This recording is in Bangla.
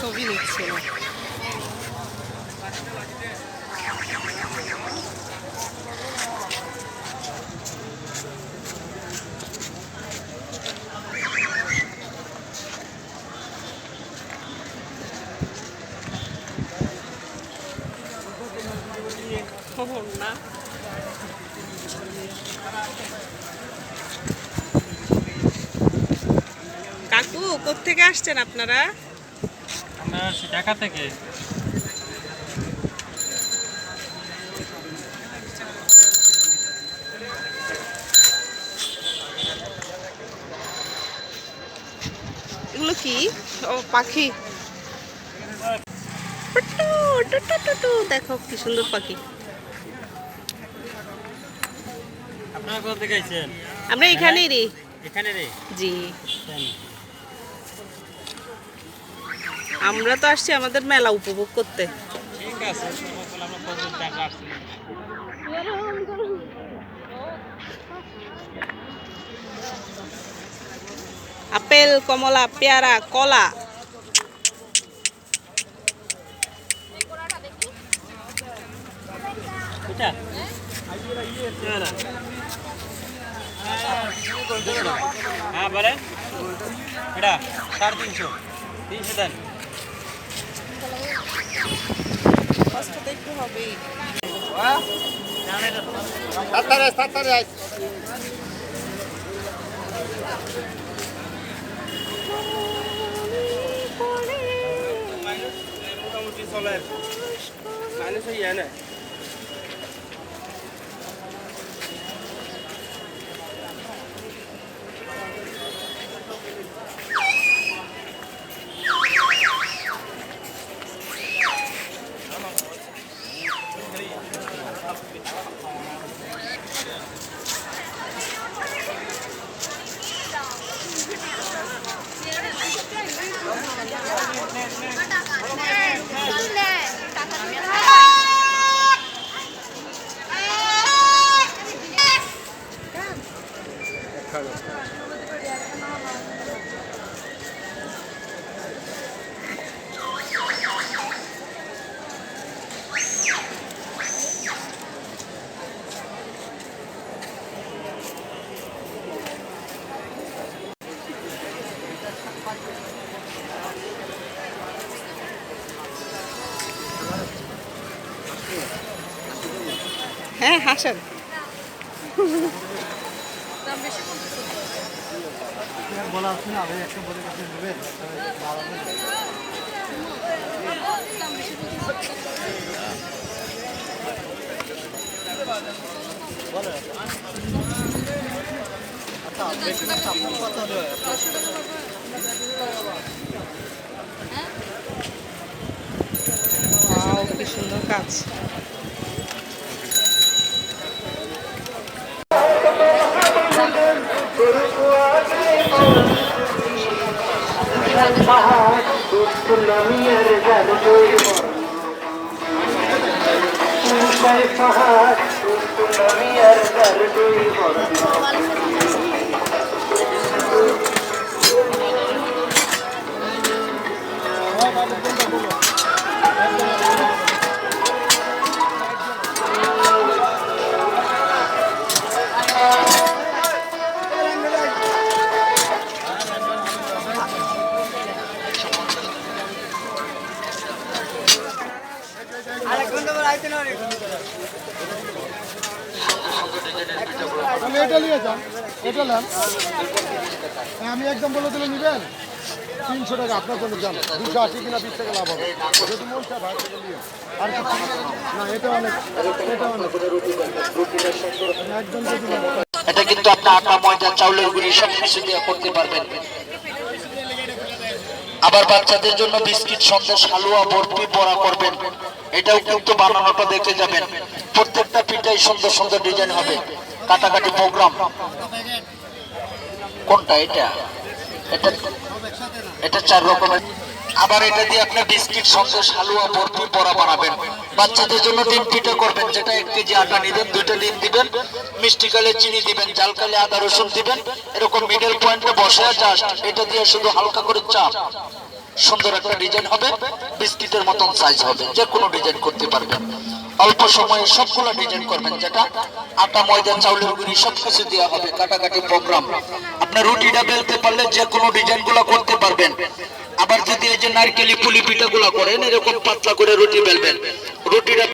ছবি নিচ্ছিল। না কাকু, কোত্থেকে আসছেন আপনারা? আমরা ঢাকা থেকে। এগুলো কি? ও পাখি। দেখো কি সুন্দর পাখি। আপনারা কোথা থেকে আইছেন? আমরা এখানেই রে। এখানে রে? জি, আমরা তো আসছি আমাদের মেলা উপভোগ করতে। ঠিক আছে, আমরা কতদিন টাকা আসছি। আপেল, কমলা, পেয়ারা, কলা। এটা হ্যাঁ বলেন। এটা 350, 300 দেন। কষ্ট দেখতে হবে। মোটামুটি চলে মাইনাস ইয়ে না। হ্যাঁ, হাসেন। বলা আছে না, আমি একটা বলে কাছে নেবেন ওয়াও, কি সুন্দর কাজ। এটা নিয়ে যান, এটা নেন। আমি একদম বলে দিলে নিবেন 300 টাকা আপনার জন্য যান, 280 কিনা 20 টাকা লাভ হবে যদি মন চায় ভাই থেকে নিয়ে। আর কিছু না, এটা অনেক, এটা অনেক একদম যদি এটা কিন্তু আপনি আটা, ময়দা, চাউলের গুঁড়ি সব কিছু দিয়ে করতে পারবেন। আবার বাচ্চাদের জন্য বিস্কিট, সন্দেশ, হালুয়া, বরফি, বড়া করবেন। এটাও কিন্তু বানানোটা দেখে যাবেন। প্রত্যেকটা পিঠাই সুন্দর সুন্দর ডিজাইন হবে। কাটাকাটি প্রোগ্রাম। কোনটা এটা? এটা এটা 4 রকমের। আবার এটা দিয়ে আপনি বিস্কিট, সন্দেশ, হালুয়া, বরফি, বড়া বানাবেন। বাচ্চাদের জন্য ডিম পিঠা করবেন, যেটা 1 কেজি আটা নিবেন, 2টা ডিম দিবেন, মিষ্টি কালে চিনি দিবেন, জাল কালে আদা রসুন দিবেন। এরকম মিডল পয়েন্টে বসে জাস্ট এটা দিয়ে শুধু হালকা করে চাপ সুন্দর একটা ডিজাইন হবে, বিস্কিটের মতন সাইজ হবে, যে কোনো ডিজাইন করতে পারবেন। অল্প সময়ে সবগুলো ডিজাইন করবেন, যেটা আটা ময়দা চাউলের গুঁড়ি সবকিছু দেওয়া হবে, কাটাকাটি প্রোগ্রাম। আপনার রুটিটা বেলতে পারলে যে কোনো ডিজাইন গুলা করতে পারবেন। আবার যদি এই যে নারকেলি পুলি পিঠাগুলা করেন, এরকম পাতলা করে রুটি বেলবেন, রুটিটা